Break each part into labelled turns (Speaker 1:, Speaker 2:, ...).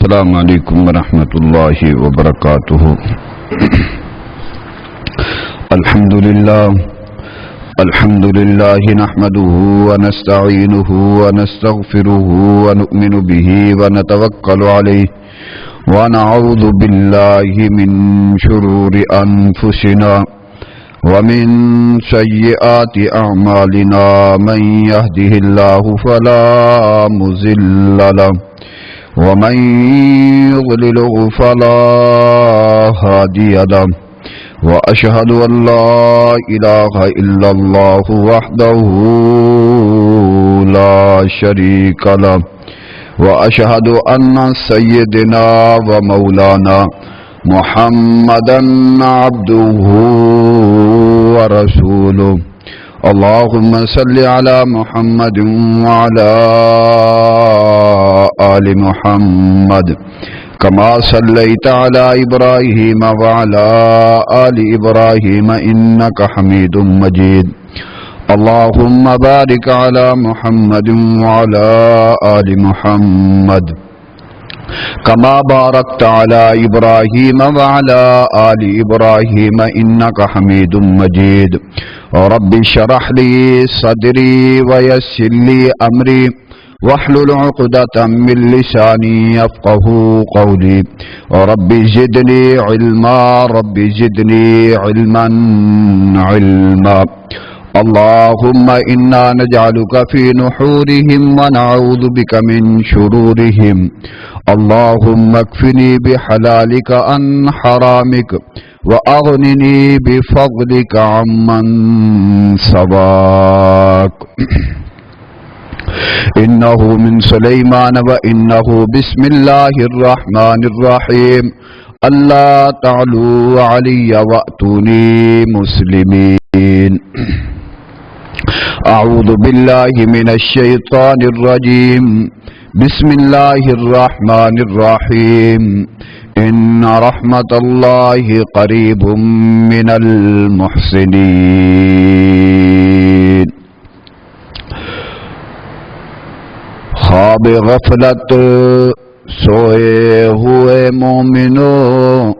Speaker 1: السلام علیکم ورحمۃ اللہ وبرکاتہ۔ الحمد للہ نحمده ونستعینه ونستغفره ونؤمن به ونتوکل علیہ ونعوذ باللہ من شرور انفسنا ومن سیئات اعمالنا من يهده الله فلا مضل له ومن يضلله فلا هادي له وأشهد أن لا إله إلا الله وحده لا شريك له وأشهد أن سيدنا ومولانا محمدا عبده ورسوله اللهم صل على محمد وعلى آل محمد كما صليت على إبراهيم وعلى آل إبراهيم إنك حميد مجيد اللهم بارك على محمد وعلى آل محمد كما باركت على إبراهيم وعلى آل إبراهيم إنك حميد مجيد رب اشرح لي صدري ويسر لي أمري واحلل عقدة من لساني يفقهوا قولي رب زدني علما اللهم إنا نجعلك في نحورهم ونعوذ بك من شرورهم اللهم اكفني بحلالك عن حرامك وأغنني بفضلك عمن سواك إنه من سليمان وإنه بسم الله الرحمن الرحيم ألا تعلوا علي وأتوني مسلمين أعوذ بالله من الشيطان الرجيم بسم الله الرحمن الرحيم إن رحمة الله قريب من المحسنين خواب غفلت سوئے ہوئے مومنوں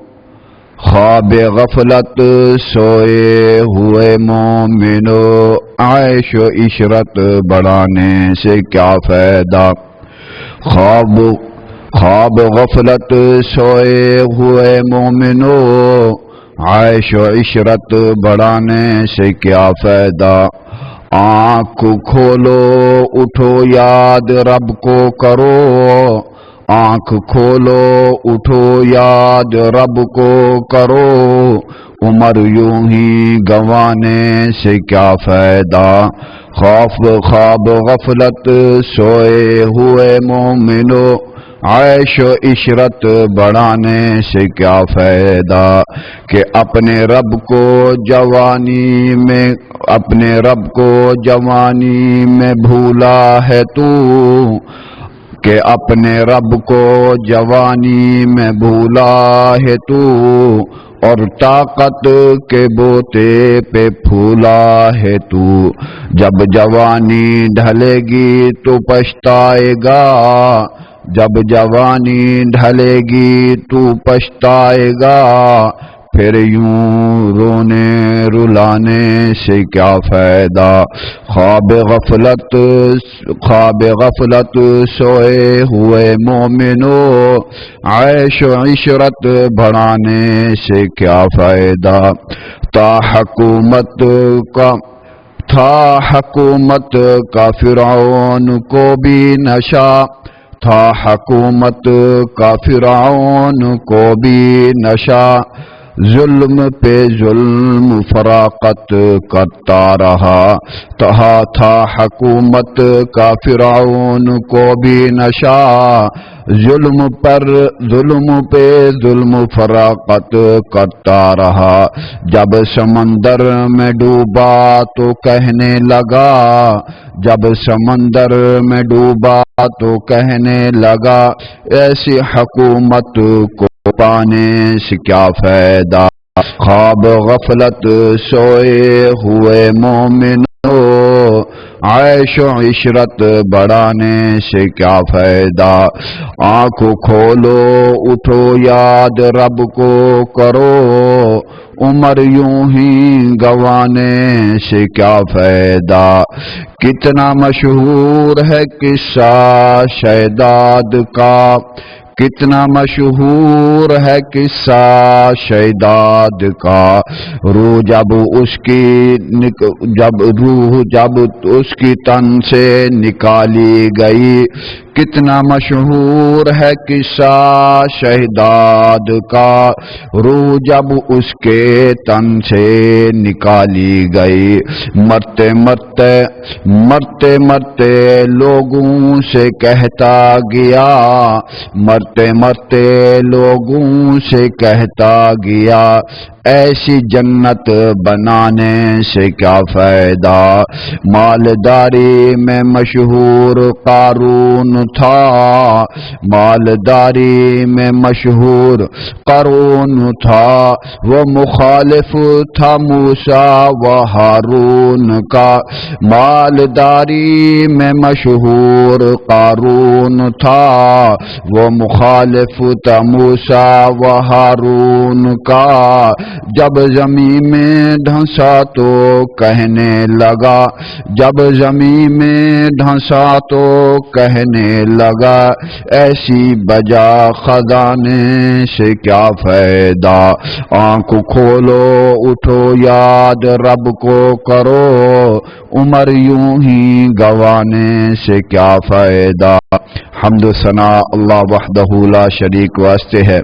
Speaker 1: خواب غفلت سوئے ہوئے مومنوں عیش و عشرت بڑھانے سے کیا فائدہ خواب غفلت سوئے ہوئے مومنوں عیش و عشرت بڑھانے سے کیا فائدہ آنکھ کھولو اٹھو یاد رب کو کرو آنکھ کھولو اٹھو یاد رب کو کرو عمر یوں ہی گنوانے سے کیا فائدہ خواب غفلت سوئے ہوئے مومنوں عیش و عشرت بڑھانے سے کیا فائدہ کہ اپنے رب کو جوانی میں بھولا ہے تو کہ اپنے رب کو جوانی میں بھولا ہے تو اور طاقت کے بوتے پہ پھولا ہے تو جب جوانی ڈھلے گی تو پچھتائے گا جب جوانی ڈھلے گی تو پچھتائے گا پھر یوں رونے رلانے سے کیا فائدہ خواب غفلت سوئے ہوئے مومنوں عیش و عشرت بڑھانے سے کیا فائدہ تھا حکومت کا فرعون کو بھی نشہ تھا حکومت کا فرعون کو بھی نشہ ظلم پہ ظلم فراقت کرتا رہا تھا حکومت کا فرعون کو بھی نشہ ظلم پہ ظلم فراقت کرتا رہا جب سمندر میں ڈوبا تو کہنے لگا ایسی حکومت کو پانے سے کیا فائدہ خواب غفلت سوئے ہوئے مومنوں عیش و عشرت بڑھانے سے کیا فائدہ؟ آنکھ کھولو اٹھو یاد رب کو کرو، عمر یوں ہی گوانے سے کیا فائدہ؟ کتنا مشہور ہے قصہ شیداد کا، کتنا مشہور ہے قصہ شیداد کا، روح جب اس کی تن سے نکالی گئی، کتنا مشہور ہے قصہ شہداد کا، روح جب اس کے تن سے نکالی گئی، مرتے مرتے مرتے مرتے لوگوں سے کہتا گیا، مرتے مرتے لوگوں سے کہتا گیا، ایسی جنت بنانے سے کیا فائدہ؟ مالداری میں مشہور قارون تھا، مالداری میں مشہور قارون تھا، وہ مخالف تھا موسیٰ و ہارون کا، مالداری میں مشہور قارون تھا، وہ مخالف تھا موسیٰ و ہارون کا، جب زمین میں دھنسا تو کہنے لگا، جب زمین میں دھنسا تو کہنے لگا، ایسی بجا خزانے سے کیا فائدہ؟ آنکھ کھولو اٹھو یاد رب کو کرو، عمر یوں ہی گوانے سے کیا فائدہ؟ حمد و ثناء اللہ وحدہ لا شریک واسطے ہے،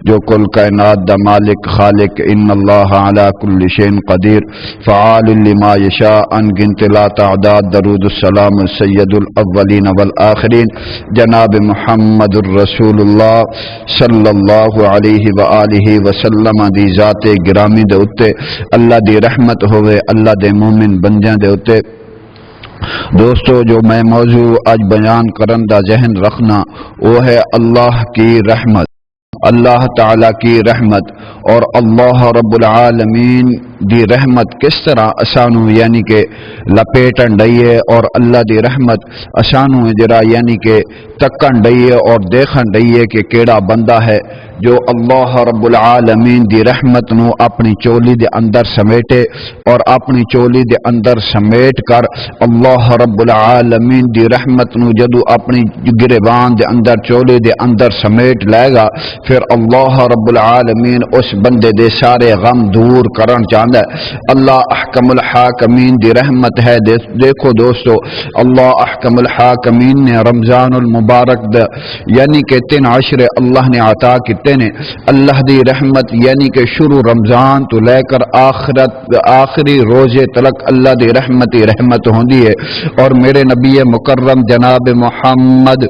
Speaker 1: جو کل کائنات دا مالک خالق، ان اللہ علی کل شیء قدیر فعال لما یشاء، ان گنت لا تعداد، درود السلام سید الاولین والآخرین جناب محمد الرسول اللہ صلی اللہ علیہ وآلہ وسلم دی ذات گرامی دے اتے اللہ دی رحمت ہوئے اللہ دے مومن بندیاں دے اتے۔ دوستو، جو میں موضوع اج بیان کرن دا ذہن رکھنا وہ ہے اللہ کی رحمت، اللہ تعالی کی رحمت، اور اللہ رب العالمین دی رحمت کس طرح اسانو یعنی کہ لپیٹن ڈئیے، اور اللہ دی رحمت اسانو جرا یعنی کہ تکن ڈئیے اور دیکھن ڈئیے کہ کیڑا بندہ ہے جو اللہ رب العالمین دی رحمت نو اپنی چولی دے اندر سمیٹے، اور اپنی چولی دے اندر سمیٹ کر اللہ رب العالمین دی رحمت نو جدو اپنی گریبان دے اندر چولی دے اندر سمیٹ لے گا، پھر اللہ رب العالمین اس بندے دے سارے غم دور کرن چاہتا ہے۔ اللہ احکم الحاکمین دی رحمت ہے۔ دیکھو دوستو، اللہ احکم الحاکمین نے رمضان المبارک دا یعنی کہ 3 عشر اللہ نے عطا کیتے نے، اللہ دی رحمت یعنی کہ شروع رمضان تو لے کر آخری روزے تلک اللہ دی رحمت ہوندی ہے، اور میرے نبی مکرم جناب محمد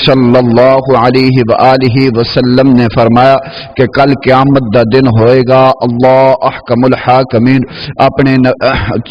Speaker 1: صلی اللہ علیہ وآلہ وسلم نے فرمایا کہ کل قیامت دا دن ہوئے گا، اللہ احکم الحاکمین اپنے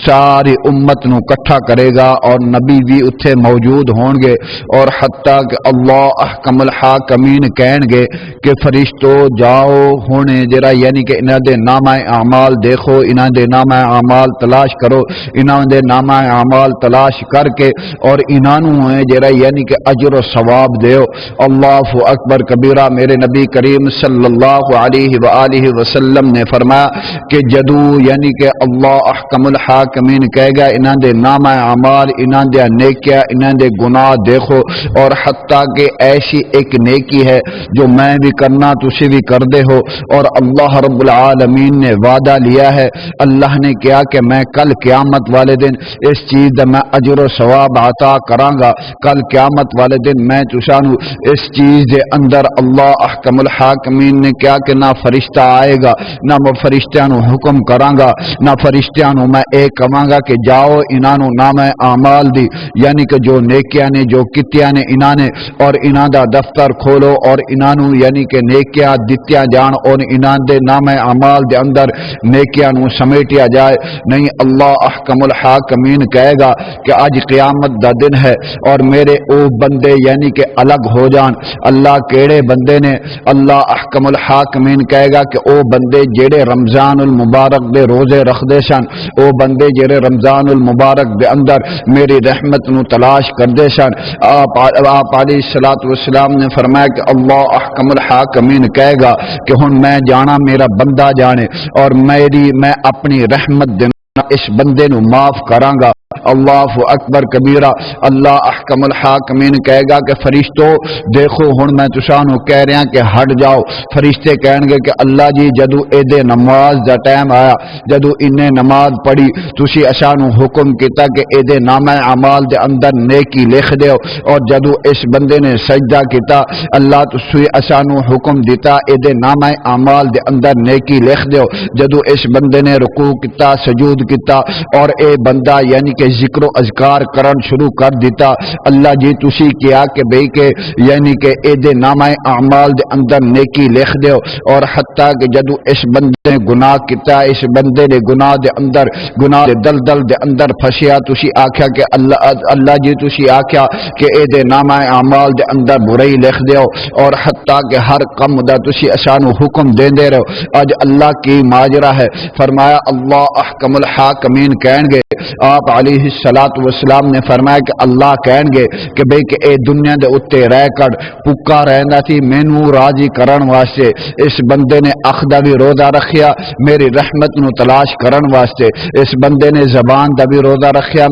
Speaker 1: ساری امت نو کٹھا کرے گا، اور نبی بھی اتھے موجود ہون گے، اور حتیٰ کہ اللہ احکم الحاکمین کہیں گے کہ فرشتو جاؤ ہونے جرا یعنی کہ انہاں دے نامہ اعمال دیکھو، انہاں دے نامہ اعمال تلاش کرو، انہاں دے نامہ اعمال تلاش کر کے اور انہاں نو جرا یعنی کہ اجر و ثواب دیو۔ اللہ اکبر کبیرہ۔ میرے نبی کریم صلی اللہ علیہ وآلہ وسلم نے فرمایا کہ جدو یعنی کہ اللہ احکم الحاکمین کہے گا انہاں دے نامہ اعمال، انہاں دے نیکیاں، انہاں دے گناہ دیکھو، اور حتیٰ کہ ایسی ایک نیکی ہے جو میں بھی کرنا تسی بھی کر دے ہو، اور اللہ رب العالمین نے وعدہ لیا ہے، اللہ نے کیا کہ میں کل قیامت والے دن اس چیز دا میں اجر و ثواب عطا کراں گا، کل قیامت والے دن میں تسانو اس چیز دے اندر اللہ احکم الحاکمین نے کیا کہ نہ فرشتہ آئے گا، نہ میں فرشتیاں نو حکم کراں گا، نہ فرشتیاں نو میں ایک کہاں گا کہ جاؤ انہاں نو نام اعمال دی یعنی کہ جو نیکیاں نے جو کتیاں نے انہاں نے، اور انہاں دا دفتر کھولو اور انہاں نو یعنی کہ نیکیاں دتیاں جان، اور انہاں دے نام اعمال دے اندر نیکیاں نو سمیٹیا جائے۔ نہیں، اللہ احکم الحاکمین کہے گا کہ آج قیامت دا دن ہے اور میرے او بندے یعنی کہ الگ ہو جان۔ اللہ کیڑے بندے نے؟ اللہ احکم الحاکمین کہے گا کہ او بندے جڑے رمضان المبارک دے روزے رکھ دے سن، او بندے جڑے رمضان المبارک دے اندر میری رحمت نو تلاش کر دے سن۔ آپ علیہ الصلوۃ والسلام نے فرمایا کہ اللہ احکم الحاکمین کہے گا کہ ہن میں جانا میرا بندہ جانے، اور میں اپنی رحمت دینا اس بندے نو معاف کراں گا۔ اللہ اکبر کبیرہ۔ اللہ احکم الحاکمین کہے گا کہ فرشتو دیکھو ہن میں تسانو کہہ رہا کہ ہٹ جاؤ۔ فرشتے کہن گے کہ اللہ جی جدو اے دے نماز دا ٹائم آیا، جدو انہیں نماز پڑھی تسی اسانو حکم کیتا کہ اے دے نامہ اعمال دے اندر نیکی لکھ دیو، اور جدو اس بندے نے سجدہ کیتا اللہ تسی اسانو حکم دیتا اے دے نامہ اعمال دے اندر نیکی لکھ دیو۔ جدو اس بندے نے رکوع کیتا سجود کیتا اور اے بندہ یعنی کہ ذکر و اذکار کرن شروع کر دیتا، اللہ جی تسی کیا کہ بھئی کہ یعنی کہ اے دے نامہ اعمال دے اندر نیکی لکھ دیو، اور حتیٰ کہ جدو اس بندے نے گناہ کیتا اس بندے نے گناہ دے اندر گناہ دے دلدل دے اندر پھسیا، تسی آکھیا کہ اللہ جی تسی آکھیا کہ اے دے نامہ اعمال دے اندر برائی لکھ دیو، اور حتیٰ کہ ہر کم دا تسی اسانو حکم دیندے رہو۔ اج اللہ کی ماجرا ہے، فرمایا اللہ احکم الحاکمین کہن گے۔ آپ علیہ الصلوۃ والسلام نے فرمایا کہ اللہ کہن گے کہ بھئی کہ اے دنیا دے اتے رہ کر پکا رہندا سی مینوں راضی کرن واسطے، اس بندے نے اخدا بھی روزہ رکھیا میری رحمت نو تلاش کرن واسطے، اس بندے نے زبان دا بھی روزہ رکھیا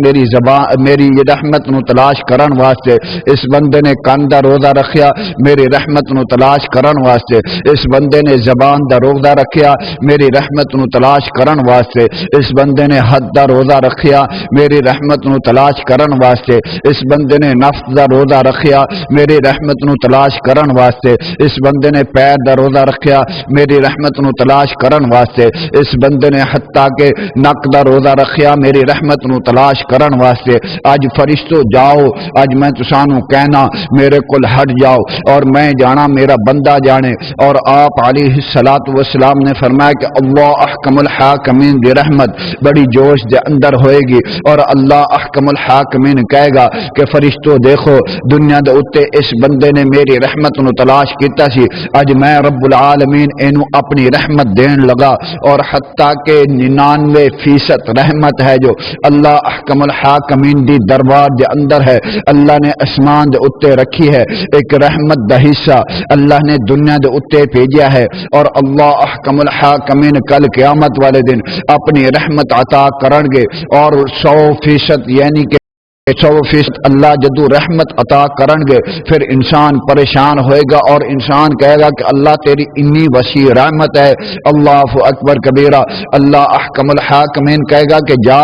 Speaker 1: میری رحمت نو تلاش کرن واسطے، اس بندے نے کان دا روزہ رکھیا میری رحمت نو تلاش کرن واسطے، اس بندے نے زبان دا روزہ رکھیا میری رحمت نو تلاش کرن واسطے، اس بندے نے حد دا روزہ رکھیا میری رحمت نو تلاش کرن واسطے، اس بندے نے نفس دا روزہ رکھیا میری رحمت نو تلاش کرن واسطے، اس بندے نے پیر دا روزہ رکھیا میری رحمت نو تلاش کرن واسطے، اس بندے نے حتیٰ کہ نک دا روزہ رکھیا میری رحمت نو تلاش کرن واسطے۔ اج فرشتو جاؤ، اج میں تسانو کہنا میرے کول ہٹ جاؤ اور میں جانا میرا بندہ جانے۔ اور آپ علیہ الصلوۃ والسلام نے فرمایا کہ اللہ احکم الحاکمین دی رحمت بڑی جوش دے اندر ہوئے گی، اور اللہ احکم الحاکمین کہے گا کہ فرشتو دیکھو دنیا دے اتے اس بندے نے میری رحمت نو تلاش کیتا سی، اج میں رب العالمین اینو اپنی رحمت دین لگا، اور حتیٰ کہ 99% رحمت ہے جو اللہ احکم الحاکمین دی دربار دے اندر ہے، اللہ نے اسمان دے اتے رکھی ہے، ایک رحمت دا حصہ اللہ نے دنیا دے اتے بھیجا ہے، اور اللہ احکم الحاکمین کل قیامت والے دن اپنی رحمت عطا کرن گے، اور 100% یعنی کہ 100% اللہ جدو رحمت عطا کرن گے پھر انسان پریشان ہوئے گا، اور انسان کہے گا کہ اللہ تیری انی وسیع رحمت ہے۔ اللہ اکبر کبیرہ۔ اللہ احکم الحاکمین کہے گا کہ جا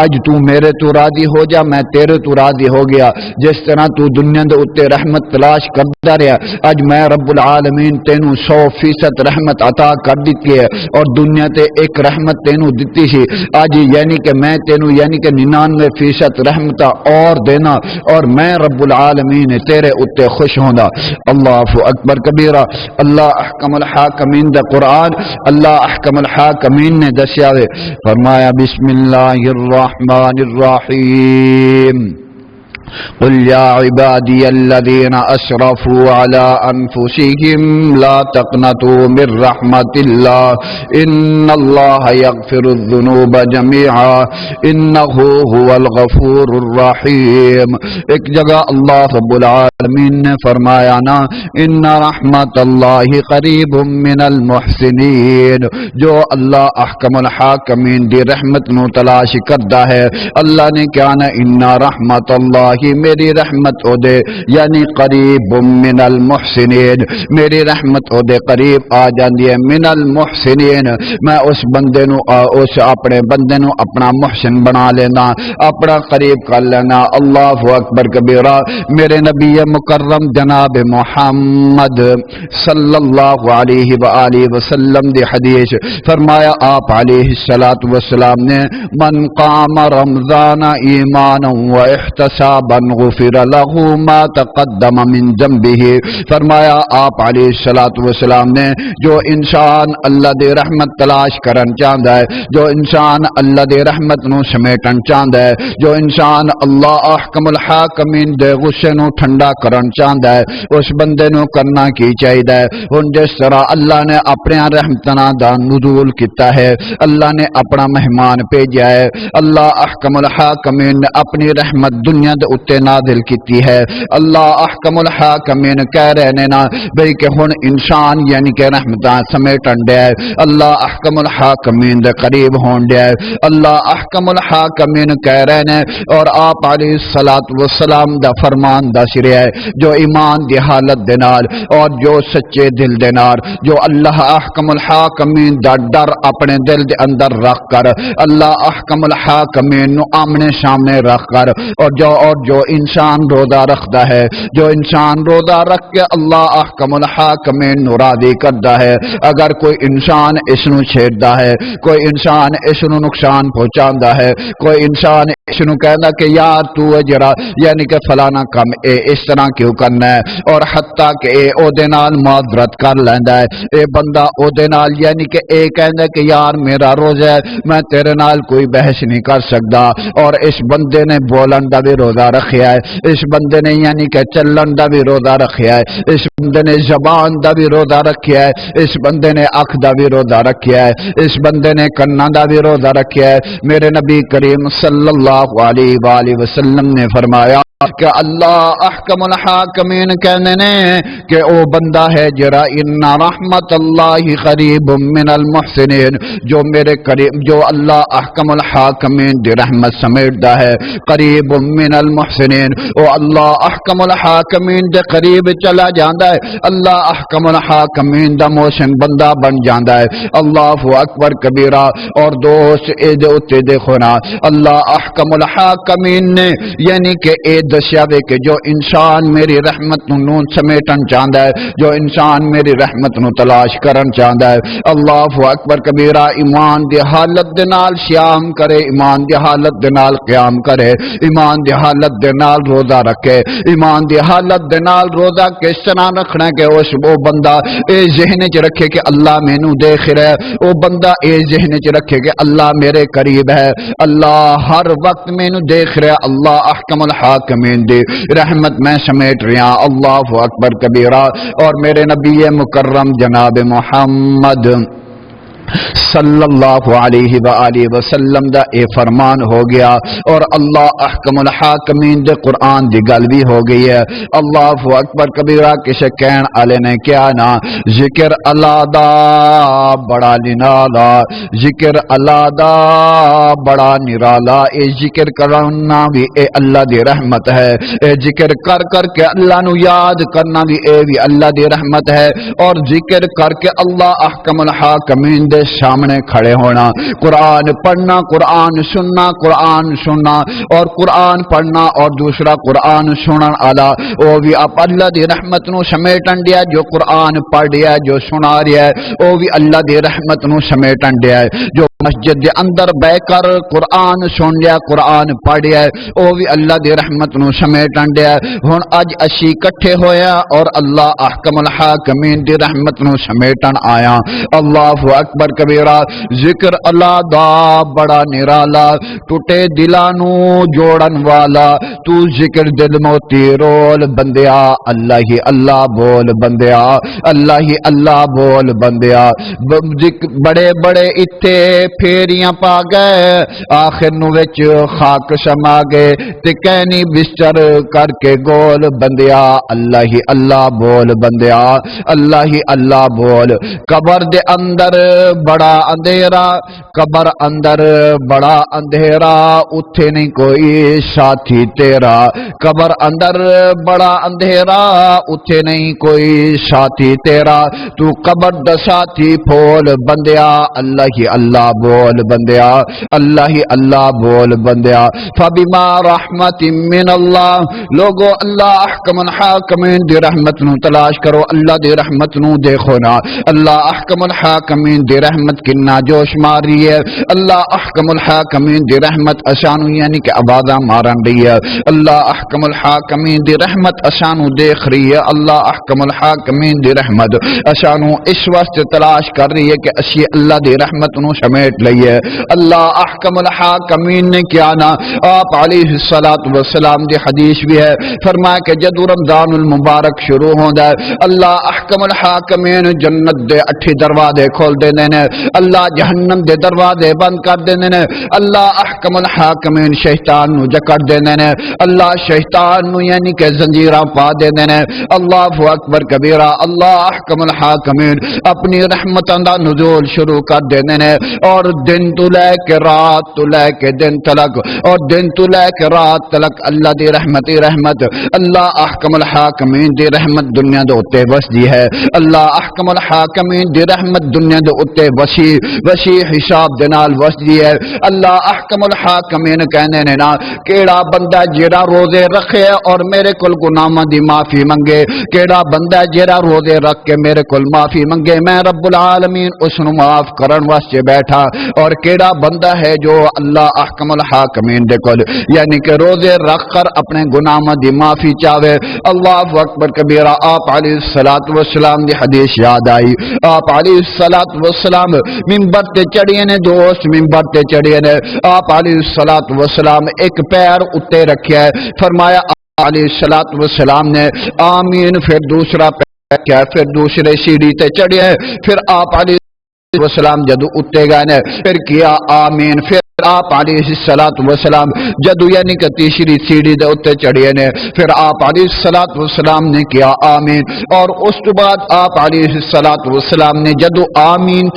Speaker 1: اج تو میرے تو راضی ہو جا، میں تیرے تو راضی ہو گیا، جس طرح تو دنیا دے اتے رحمت تلاش کرتا رہا، اج میں رب العالمین تینوں 100% رحمت عطا کر دیتی ہے، اور دنیا تے ایک رحمت تینوں دیتی سی، اج یعنی کہ میں تینوں یعنی کہ 99% رحمت اور دینا، اور میں رب العالمین تیرے اتے خوش ہونا۔ اللہ اکبر کبیرہ۔ اللہ احکم الحاکمین دا قرآن اللہ احکم الحاکمین نے دسیا ہے، فرمایا بسم اللہ الرحمن الرحیم قل یا عبادی الذین اسرفوا علی انفسهم لا تقنطوا من رحمت اللہ ان اللہ یغفر الذنوب جميعا انہ هو الغفور الرحیم۔ ایک جگہ اللہ رب العالمین نے فرمایا نا ان رحمت اللہ قریب من المحسنین، جو اللہ احکم الحاکمین دی رحمت نو تلاش کردا ہے، اللہ نے کیا نا ان رحمت اللہ میری رحمت او دے یعنی قریب من المحسنین، میری رحمت او دے قریب آ جاندی ہے من المحسنین، میں اس بندے نو اس اپنے بندے نو اپنا محسن بنا لینا، اپنا قریب کر لینا۔ اللہ اکبر کبیرہ۔ میرے نبی مکرم جناب محمد صلی اللہ علیہ وآلہ وسلم دی حدیث فرمایا آپ علیہ الصلوۃ والسلام نے من قام رمضان ایمانا و احتسابا توابا غفر له ما تقدم من ذنبه. فرمایا آپ علیہ الصلوۃ والسلام نے جو انسان اللہ دی رحمت تلاش کرن چاہندا ہے، جو انسان اللہ دی رحمت نو سمیٹن چاہندا ہے، جو انسان اللہ احکم الحاکمین دے غصے نو ٹھنڈا کرن چاہندا ہے، اس بندے نو کرنا کی چاہیے؟ ہن جس طرح اللہ نے اپنے رحمتاں دا نزول کیتا ہے، اللہ نے اپنا مہمان بھیجا ہے، اللہ احکم الحاکمین نے اپنی رحمت دنیا دے اتے نازل کیتی ہے. اللہ احکم الحاکمین کہہ رہے نے نا بھئی کہ ہن انسان یعنی کہ رحمتاں سمیٹن دیا ہے، اللہ احکم الحاکمین دے قریب ہون دیا ہے. اللہ احکم الحاکمین کہہ رہے نے اور آپ علیہ الصلوۃ والسلام دا فرمان دس رہا ہے جو ایمان دی حالت دے نال اور جو سچے دل دے نال جو اللہ احکم الحاکمین دا ڈر اپنے دل دے اندر رکھ کر، اللہ احکم الحاکمین نو آمنے سامنے رکھ کر، اور جو انسان روزہ رکھتا ہے، جو انسان روزہ رکھ کے اللہ احکم الحاکمین نو راضی کرتا ہے، اگر کوئی انسان اس نو چھیڑتا ہے، کوئی انسان اس نو نقصان پہنچاندا ہے، کوئی انسان اس نو کہندا کہ یار تو جرا یعنی کہ فلانا کم اے اس طرح کیوں کرنا ہے، اور حتیٰ کہ اے او دے نال معذرت کر لیندا ہے، اے بندہ او دے نال یعنی کہ اے کہندا کہ یار میرا روزہ ہے میں تیرے نال کوئی بحث نہیں کر سکتا، اور اس بندے نے بولن دا بھی روزہ رکھیا ہے، اس بندے نے یعنی کہ چلن دا بھی روزہ رکھیا ہے، اس بندے نے زبان دا بھی روزہ رکھیا ہے، اس بندے نے اکھ دا بھی روزہ رکھیا ہے، اس بندے نے کنا دا بھی روزہ رکھیا ہے. میرے نبی کریم صلی اللہ علیہ وآلہ وسلم نے فرمایا کہ اللہ احکم الحاکمین کہنے نے کہ او بندہ ہے جرا ان رحمت اللہ قریب من المحسنین، جو میرے قریب جو اللہ احکم الحاکمین دی رحمت سمیٹتا ہے، قریب من المحسنین، او اللہ احکم الحاکمین دے قریب چلا جاندا ہے، اللہ احکم الحاکمین دا محسن بندہ بن جاندا ہے. اللہ اکبر کبیرہ. اور دوست اے دے اتے دیکھو نا اللہ احکم الحاکمین نے یعنی کہ اے دسیا وے کہ جو انسان میری رحمت نو سمیٹن چاہندا ہے، جو انسان میری رحمت نو تلاش کرن چاہندا ہے، اللہ اکبر کبیرہ ایمان دی حالت دے نال صیام کرے، ایمان دی حالت دے نال قیام کرے، ایمان دی حالت دے نال روزہ رکھے. ایمان دی حالت دے نال روزہ کس طرح رکھنا کہ اس وہ بندہ اے ذہن وچ رکھے کہ اللہ مینوں دیکھ رہا ہے، وہ بندہ اے ذہن وچ رکھے کہ اللہ میرے قریب ہے، اللہ ہر وقت مینوں دیکھ رہا، اللہ احکم الحاکمین دی رحمت میں سمیٹ رہا. اللہ اکبر کبیرہ. اور میرے نبی مکرم جناب محمد صلی اللہ علیہ وآلہ وسلم دا اے فرمان ہو گیا اور اللہ احکم الحاکمین دے قرآن دی گل بھی ہو گئی ہے. اللہ اکبر کبیرہ. کسے کہن والے نے کیا نا ذکر اللہ دا بڑا نرالا، ذکر اللہ دا بڑا نرالا. اے ذکر کرنا بھی اے اللہ دی رحمت ہے، اے ذکر کر کر کے اللہ نو یاد کرنا بھی اے بھی اللہ دی رحمت ہے. اور ذکر کر کے اللہ احکم الحاکمین سامنے کھڑے ہونا، قرآن پڑھنا، قرآن سننا، قرآن سننا اور قرآن پڑھنا اور دوسرا قرآن سنن والا وہ بھی آپ اللہ دی رحمت نو سمیٹن دیا. جو قرآن پڑھ رہا ہے، جو سنا رہا ہے، وہ بھی اللہ دی رحمت نو سمیٹن دیا ہے. جو مسجد دے اندر بہ کر قرآن سن لیا، قرآن پڑھ رہا ہے، وہ بھی اللہ دی رحمت نو سمیٹن دیا ہے. ہن اج اسی اکٹھے ہویا اور اللہ احکم الحاکمین دی رحمت نو سمیٹن آیا. اللہ اکبر کبیرہ. ذکر اللہ دا بڑا نرالا، ٹوٹے دلاں نو جوڑن والا. تو ذکر دل موتی رول بندیا، اللہ ہی اللہ بول بندیا، اللہ ہی اللہ بول بندیا. بڑے بڑے اتے پھیریاں پا گئے، آخر نو وچ خاک سما گئے تے کہنی بستر کر کے گول بندیا، اللہ ہی اللہ بول بندیا، اللہ ہی اللہ بول. قبر دے اندر بڑا اندھیرا، قبر اندر بڑا اندھیرا، اتھے نہیں کوئی ساتھی تیرا. قبر اندر بڑا اندھیرا، اتھے نہیں کوئی ساتھی تیرا. تو قبر دا ساتھی پھول بندیا، اللہ ہی اللہ بول بندیا، اللہ ہی اللہ بول بندیا. فبما رحمت من اللہ. لوگو اللہ احکم الحاکمین دی رحمت نو تلاش کرو، اللہ دی رحمت نو دیکھو نا. اللہ احکم الحاکمین دی رحمت کنا جوش مار رہی ہے. اللہ احکم الحاکمین دی رحمت اسانو یعنی کہ آوازاں مارن رہی ہے. اللہ احکم الحاکمین دی رحمت اسانو دیکھ رہی ہے. اللہ احکم الحاکمین دی رحمت اسانو اس واسطے تلاش کر رہی ہے کہ اسی اللہ دی رحمت نو سمیٹ لئیے. اللہ احکم الحاکمین نے کیا نا آپ علیہ الصلوۃ والسلام دی حدیث بھی ہے فرمایا کہ جدو رمضان المبارک شروع ہوندا ہے اللہ احکم الحاکمین جنت دے 8 دروازے کھول دیندے نے. اللہ جہنم دے دروازے بند کر دیندے نے. اللہ احکم الحاکمین شیطان نو جکڑ دیندے نے. اللہ شیطان نو یعنی کہ زنجیراں پا دیندے نے. اللہ اکبر کبیرہ. اللہ احکم الحاکمین اپنی رحمتاں دا نزول شروع کر دیندے نے اور دن تو لے کے رات تو لے کے دن تلک اور دن تو لے کے رات تلک اللہ دی رحمت ہی رحمت. اللہ احکم الحاکمین دی رحمت دنیا دے اوتے وسدی ہے. اللہ احکم الحاکمین دی رحمت دنیا دے اوتے وسیع حساب دے نال وسدی ہے. اللہ احکم الحاکمین کہندے نے نا کیڑا بندہ جیڑا روزے رکھے اور میرے کول گناہاں دی معافی منگے, کیڑا بندہ جیڑا روزے رکھ کے میرے کول معافی منگے میں رب العالمین اس نو معاف کرن واسطے بیٹھا. اور کیڑا بندہ ہے جو اللہ احکم الحاکمین دے کول یعنی کہ روزے رکھ کر اپنے گناہاں دی معافی چاہے. اللہ اکبر کبیرہ. آپ علیہ الصلوۃ والسلام دی حدیث یاد آئی. آپ علیہ الصلوۃ والسلام منبر تے چڑھے نے دوست ممبر تے چڑھے نے. آپ علیہ الصلوۃ والسلام ایک پیر اتے رکھیا ہے. فرمایا علیہ الصلوۃ والسلام نے آمین, پھر دوسرا پیر رکھیا, پھر دوسرے سیڑھی تے چڑھے, پھر آپ علیہ السلام جدو اتے گئے نے پھر کیا آمین, پھر آپ علیہ الصلوۃ والسلام جدو یعنی کہ تیسری سیڑھی دے اتے چڑھے نے پھر آپ علیہ الصلوۃ والسلام نے کیا آمین. اور اس تو بعد آپ علیہ الصلوۃ والسلام نے جدو آمین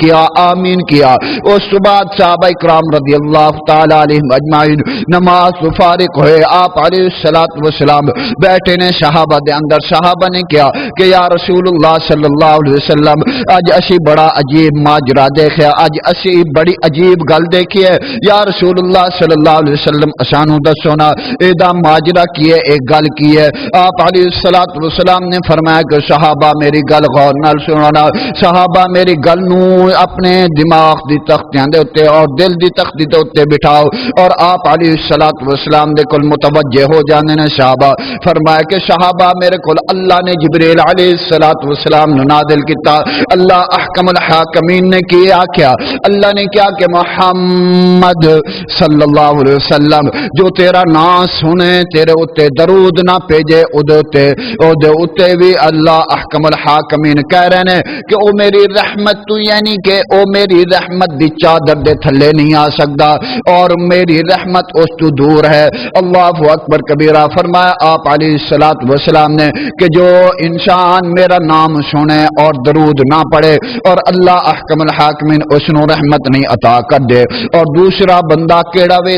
Speaker 1: کیا اس تو بعد صحابہ کرام رضی اللہ تعالی علیہم اجمعین نماز تو فارغ ہوئے. آپ علیہ الصلوۃ والسلام بیٹھے نے صحابہ دے اندر. صحابہ نے کیا کہ یا رسول اللہ صلی اللہ علیہ وسلم اج اسی بڑا عجیب ماجرا دیکھیا, اج اسی بڑی عجیب گل دیکھی ہے. یا رسول اللہ صلی اللہ علیہ وسلم اسانو دسو نا ایدا ماجرا کی ہے, ایک گل کی ہے. آپ علیہ الصلوۃ والسلام نے فرمایا کہ صحابہ میری گل غور نال سننا. صحابہ میری گل نو اپنے دماغ دی تختیاں دے اوتے اور دل دی تختی دے اوتے بٹھاؤ اور آپ علیہ الصلوۃ والسلام دے کول متوجہ ہو جاندے نے. صحابہ فرمایا کہ صحابہ میرے کول اللہ نے جبریل علیہ الصلوۃ والسلام نو نازل کیتا. اللہ احکم الحاکمین نے کیا کیا اللہ نے کیا کہ محمد صلی اللہ علیہ وسلم جو تیرا نام سنے تیرے اتے درود نہ بھیجے اودے اتے بھی اللہ احکم الحاکمین کہہ رہے ہیں کہ او میری رحمت تو یعنی کہ او میری رحمت دی چادر دے تھلے نہیں آ سکتا اور میری رحمت اس تو دور ہے. اللہ اکبر کبیرہ. فرمایا آپ علیہ الصلوۃ والسلام نے کہ جو انسان میرا نام سنے اور درود نہ پڑھے اور اللہ احکم الحاکمین اس نو رحمت نہیں عطا کر دے. اور دوسرا بندہ کیڑا وے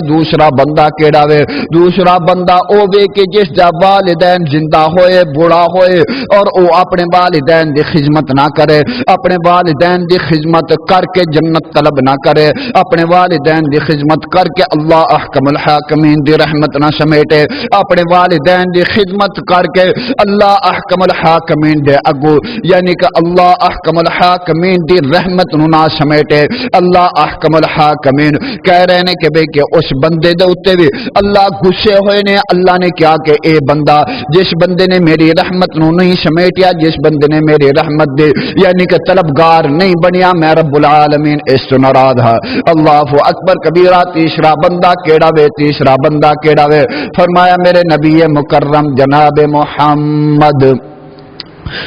Speaker 1: دوسرا بندہ او وے کہ جس دا والدین زندہ ہوئے بوڑھا ہوئے اور او اپنے والدین دی خدمت نہ کرے, اپنے والدین دی خدمت کر کے جنت طلب نہ کرے, اپنے والدین دی خدمت کر کے اللہ احکم الحاکمین دی رحمت نہ سمیٹے, اپنے والدین دی خدمت کر کے اللہ احکم الحاکمین دے اگو یعنی کہ اللہ احکم الحاکمین دی رحمت نو نہ سمیٹے. اللہ احکم الحاکمین کہہ رہے ہیں کہ بے کہ اس بندے دے اتے بھی اللہ غصے ہوئے نے. اللہ نے کیا کہ اے بندہ جس بندے نے میری رحمت نو نہیں سمیٹیا, جس بندے نے میری رحمت دے یعنی کہ طلبگار نہیں بنیا, میں رب العالمین اس تو ناراض ہاں. اللہ اکبر کبیرہ. تیسرا بندہ کیڑا وے فرمایا میرے نبی مکرم جناب محمد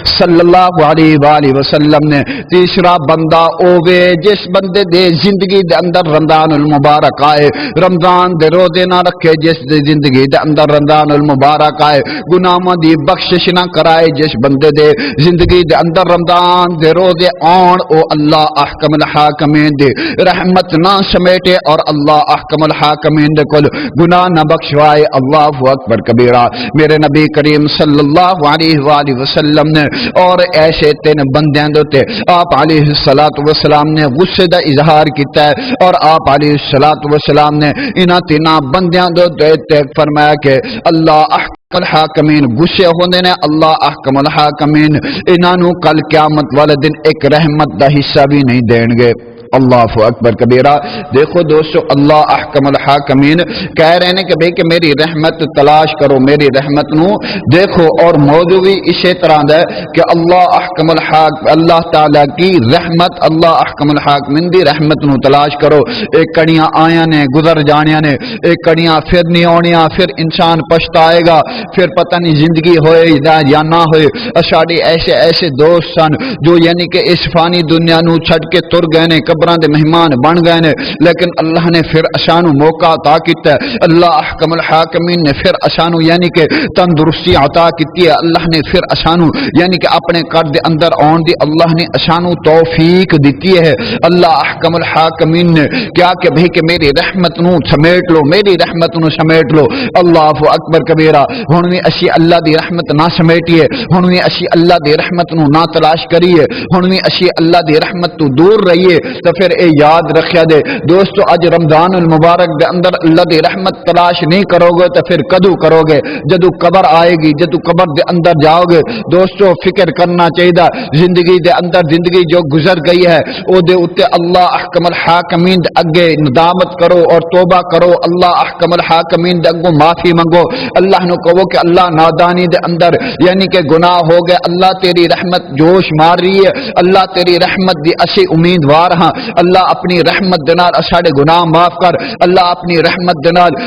Speaker 1: صلی اللہ علیہ وآلہ وسلم نے تیسرا بندہ اوے جس بندے دے زندگی دے اندر رمضان المبارک آئے, رمضان دے روزے نہ رکھے, جس دے زندگی دے اندر رمضان المبارک آئے, گناہاں دی بخشش نہ کرائے, جس بندے دے زندگی دے اندر رمضان دے روزے آن او اللہ احکم الحاکمین دے رحمت نہ سمیٹے اور اللہ احکم الحاکمین دے کل گناہ نہ بخشوائے. اللہ اکبر کبیرہ. میرے نبی کریم صلی اللہ علیہ وآلہ وسلم نے اور ایسے تین بندیاں دوتے آپ علیہ الصلوۃ والسلام نے غصے دا اظہار کیتا ہے اور آپ علیہ الصلوۃ والسلام نے انہاں تینا بندیاں دوتے فرمایا کہ اللہ احکم الحاکمین غصے ہوندے نے, اللہ احکم الحاکمین انہاں نو کل قیامت والے دن ایک رحمت دا حصہ بھی نہیں دین گے. اللہ اکبر کبیرہ۔ دیکھو دوستو، اللہ احکم الحاکمین کہہ رہے ہیں کہ بھئی کہ میری رحمت تلاش کرو، میری رحمت نو دیکھو، اور موضوع بھی اسی طرح ہے کہ اللہ احکم الحاکم، اللہ تعالیٰ کی رحمت، اللہ احکم الحاکمین دی رحمت نو تلاش کرو۔ ایک کڑیاں آیاں نے گزر جانیاں نے، ایک کڑیاں پھر نہیں آنیاں، پھر انسان پچھتائے گا، پھر پتہ نہیں زندگی ہوئے یا نہ ہوئے۔ ساڈے ایسے ایسے دوست سن جو یعنی کہ اس فانی دنیا نو چھڈ کے تر گئے نے، قبراں دے مہمان بن گئے نے، لیکن اللہ نے پھر اسانو موقع عطا کیتا ہے، اللہ احکم الحاکمین نے پھر اسانو یعنی کہ تندرستی عطا کیتی ہے، اللہ نے پھر اسانو یعنی کہ اپنے گھر دے اندر آن دی اللہ نے اسانو توفیق دیتی ہے۔ اللہ احکم الحاکمین نے کیا کہ بھئی کہ میری رحمت نو سمیٹ لو، میری رحمت نو سمیٹ لو۔ اللہ اکبر کبیرہ۔ ہن وی اسی اللہ دی رحمت نہ سمیٹیے، ہن وی اسی اللہ دی رحمت نو نہ تلاش کریے، ہن وی اسی اللہ دی رحمت تو دور رہیے، تو پھر اے یاد رکھیا دے دوستو، اج رمضان المبارک دے اندر اللہ دی رحمت تلاش نہیں کرو گے تو پھر کدو کرو گے؟ جدو قبر آئے گی، جدو قبر دے اندر جاؤ گے دوستو، فکر کرنا چاہیے زندگی دے اندر زندگی جو گزر گئی ہے او دے اتے اللہ احکم الحاکمین دے اگے ندامت کرو اور توبہ کرو، اللہ احکم الحاکمین دے اگوں معافی منگو، اللہ نو کہو کہ اللہ نادانی دے اندر یعنی کہ گناہ ہو گئے، اللہ تیری رحمت جوش مار رہی ہے، اللہ تیری رحمت دی اسی امیدوار ہاں، اللہ اپنی رحمت دے نال ساڈے گناہ معاف کر، اللہ اپنی رحمت دے نال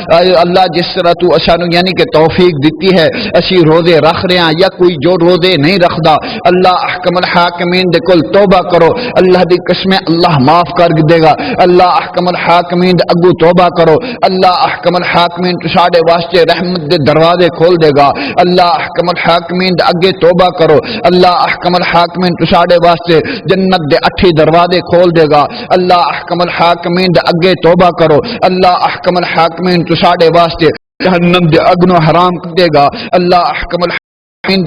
Speaker 1: اللہ جس طرح تو اسانو یعنی کہ توفیق دیتی ہے اسی روزے رکھ رہے ہیں یا کوئی جو روزے نہیں رکھدا، اللہ احکم الحاکمین دے کول توبہ کرو، اللہ دی قسمیں اللہ معاف کر دے گا، اللہ احکم الحاکمین دے اگو توبہ کرو، اللہ احکم الحاکمین تو ساڈے واسطے رحمت دے دروازے کھول دے گا، اللہ احکم الحاکمین دے اگے توبہ کرو، اللہ احکم الحاکمین تو ساڈے واسطے جنت دے 8 دروازے کھول دے گا، اللہ احکم الحاکمین دے اگے توبہ کرو، اللہ احکم الحاکمین تو ساڈے واسطے جہنم دے اگنوں حرام کر دے گا، اللہ احکم الحاکمین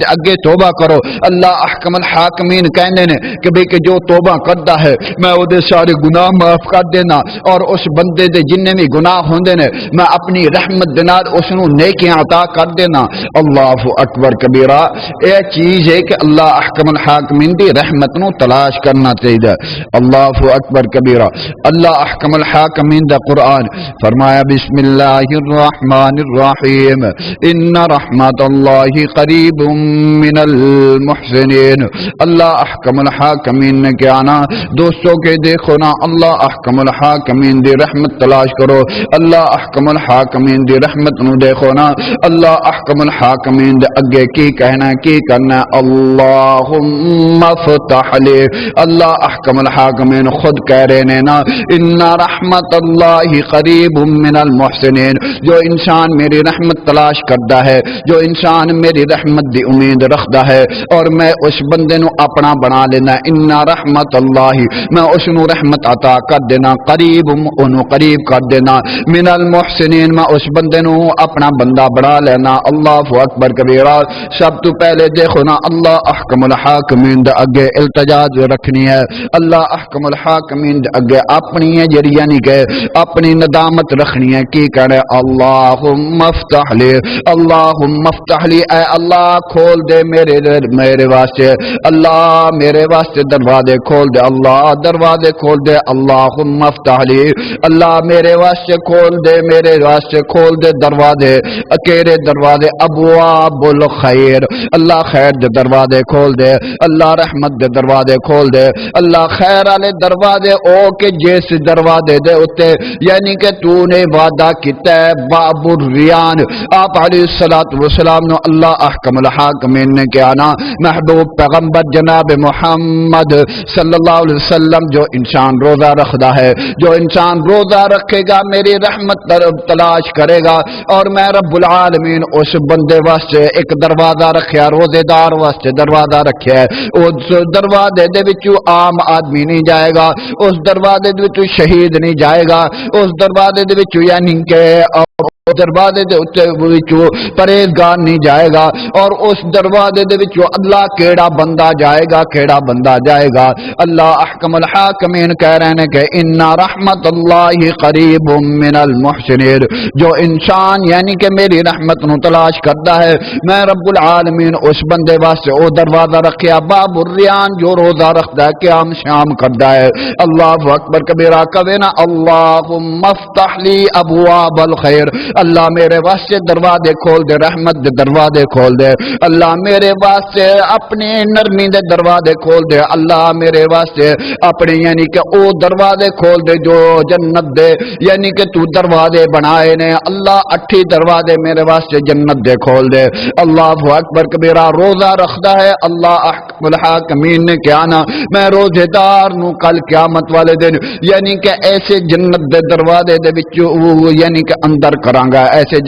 Speaker 1: دے اگے توبہ کرو، اللہ احکم الحاکمین کہندے نے کہ بھئی کہ جو توبہ کردا ہے میں او دے سارے گناہ معاف کر دینا، اور اس بندے دے جننے بھی گناہ ہوندے نے میں اپنی رحمت دے نال اس نو نیکیاں عطا کر دینا۔ اللہ اکبر کبیرہ۔ اے چیز ہے کہ اللہ احکم الحاکمین دی رحمت نو تلاش کرنا چاہیے۔ اللہ اکبر کبیرہ۔ اللہ احکم الحاکمین دا قرآن فرمایا بسم اللہ الرحمن الرحیم ان رحمت اللہ قریب من المحسنین۔ اللہ احکم الحاکمین نے کیا نا دوستوں کے دیکھو نا، اللہ احکم الحاکمین دی رحمت تلاش کرو، اللہ احکم الحاکمین دی رحمت نو دیکھو نا، اللہ احکم الحاکمین دے اگے کی کہنا کی کرنا، اللہم فتح لی، اللہ احکم الحاکمین خود کہہ رہے نے نا ان رحمت اللہ قریب من المحسنین، جو انسان میری رحمت تلاش کرتا ہے، جو انسان میری رحمت دی امید رکھدا ہے اور میں اس بندے نو اپنا بنا لینا، ان رحمت اللہ میں اس نو رحمت عطا کر دینا، قریب انو قریب کر دینا، من المحسنین میں اس بندے نو اپنا بندہ بنا لینا۔ اللہ اکبر کبیرہ۔ سب تو پہلے دیکھو نا اللہ احکم الحاکمین دے اگے التجا جو رکھنی ہے، اللہ احکم الحاکمین دے اگے اپنی جڑی یعنی کہ اپنی ندامت رکھنی ہے، کی کرے اللہم افتح لی، اللہم افتح لی، اے اللہ کھول دے میرے واسطے، اللہ میرے واسطے دروازے کھول دے، اللہ دروازے کھول دے، اللہم افتح لی، اللہ میرے واسطے کھول دے، میرے واسطے کھول دے دروازے، اکیرے دروازے، ابواب الخیر، اللہ خیر دے دروازے کھول دے، اللہ رحمت دے دروازے کھول دے، اللہ خیر والے دروازے او کہ جس دروازے دے اتے یعنی کہ تو نے وعدہ کیتا ہے باب الریان، آپ علیہ الصلوۃ والسلام نو اللہ احکم الحاکمین نے کیا نا محبوب پیغمبر جناب محمد صلی اللہ علیہ وسلم، جو انسان روزہ رکھدا ہے، جو انسان روزہ رکھے گا میری رحمت تلاش کرے گا، اور میں رب العالمین اس بندے واسطے ایک دروازہ رکھیا، روزے دار واسطے دروازہ رکھیا ہے، اس دروازے دے وچوں عام آدمی نہیں جائے گا، اس دروازے دے وچوں شہید نہیں جائے گا، اس دروازے دے وچوں یعنی کہ دروازے دے اتے وچوں پرہیزگار نہیں جائے گا، اور اس دروازے دے وچوں اللہ کیڑا بندہ جائے گا، کیڑا بندہ جائے گا۔ اللہ احکم الحاکمین کہہ رہے ہیں کہ ان رحمت اللہ قریب من المحسنین، جو انسان یعنی کہ میری رحمت نو تلاش کرتا ہے، میں رب العالمین اس بندے واسطے او دروازہ رکھیا باب الریان، جو روزہ رکھتا ہے قیام شام کرتا ہے۔ اللہ اکبر کبیرہ، کہے نا اللہم افتح لی ابواب الخیر، اللہ میرے واسطے دروازے کھول دے، رحمت دے دروازے کھول دے، اللہ میرے واسطے اپنی نرمی دے دروازے کھول دے، اللہ میرے واسطے اپنے یعنی کہ او دروازے کھول دے جو جنت دے، یعنی کہ تو دروازے بنائے نے، اللہ 8 دروازے میرے واسطے جنت دے کھول دے۔ اللہ اکبر کبیرہ، روزہ رکھتا ہے اللہ احکم الحاکمین نے کیا نا، میں روزے دار نو کل قیامت والے دن یعنی کہ ایسے جنت دے دروازے دے وچ یعنی کہ اندر کراں گا، ایسے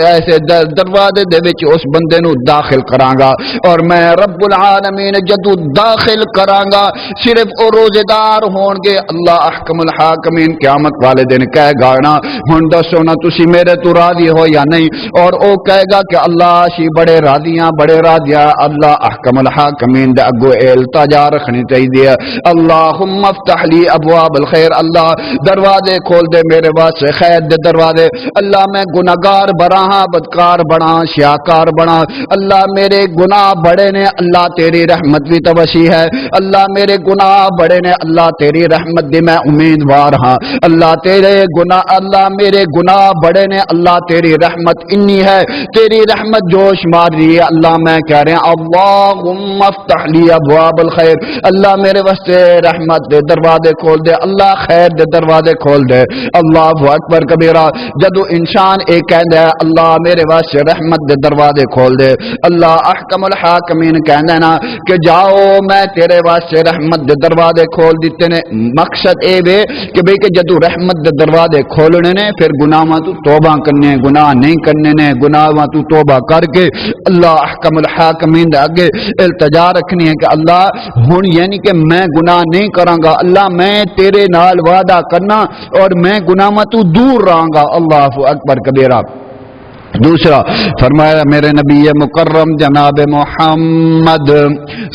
Speaker 1: ایسے دروازے دے وچ اس بندے نو داخل کراں گا، اور میں رب العالمین جدو داخل کراں گا صرف او روزے دار ہون گے۔ اللہ احکم الحاکمین قیامت والے دن کہے گا نا ہن دسو نا تسی میرے تو راضی ہو یا نہیں، اور او کہے گا کہ اللہ اسی بڑے راضیاں بڑے راضیاں۔ اللہ احکم الحاکمین دے اگو التجا رکھنی چاہیے، اللہم افتح لی ابواب الخیر، اللہ دروازے کھول دے میرے واسطے خیر دے دروازے، اللہ میں گناہگار بڑا ہاں، بدکار بڑا، شیاکار بڑا، اللہ میرے گناہ بڑے نے، اللہ تیری رحمت بھی تو وسیع ہے، اللہ میرے گناہ بڑے نے، اللہ تیری رحمت دی میں امیدوار ہاں، اللہ تیرے گناہ، اللہ میرے گناہ بڑے نے، اللہ تیری رحمت انی ہے، تیری رحمت جوش مار رہی ہے، اللہ میں کہہ رہے ہیں اللہم افتح لی ابواب الخیر، اللہ میرے واسطے رحمت دے دروازے کھول دے، اللہ خیر دے دروازے کھول دے۔ اللہ اکبر کبیرہ، جدو انسان ایک کہندا ہے اللہ میرے واسطے رحمت دے دروازے کھول دے، اللہ احکم الحاکمین کہندا نا کہ جاؤ میں تیرے واسطے رحمت دے دروازے کھول دیتے نے۔ مقصد اے وے کہ بھئی کہ جدو رحمت دے دروازے کھولنے نے پھر گناہاں تو توبہ کرنے، گناہ نہیں کرنے نے، گناہاں تو توبہ کر کے اللہ احکم الحاکمین دے اگے التجا رکھنی ہے کہ اللہ ہن یعنی کہ میں گناہ نہیں کراں گا، اللہ میں تیرے نال وعدہ کرنا اور میں گناہاں تو دور رہاں گا۔ اللہ اکبر کبیرہ۔ دوسرا فرمایا میرے نبی مکرم جناب محمد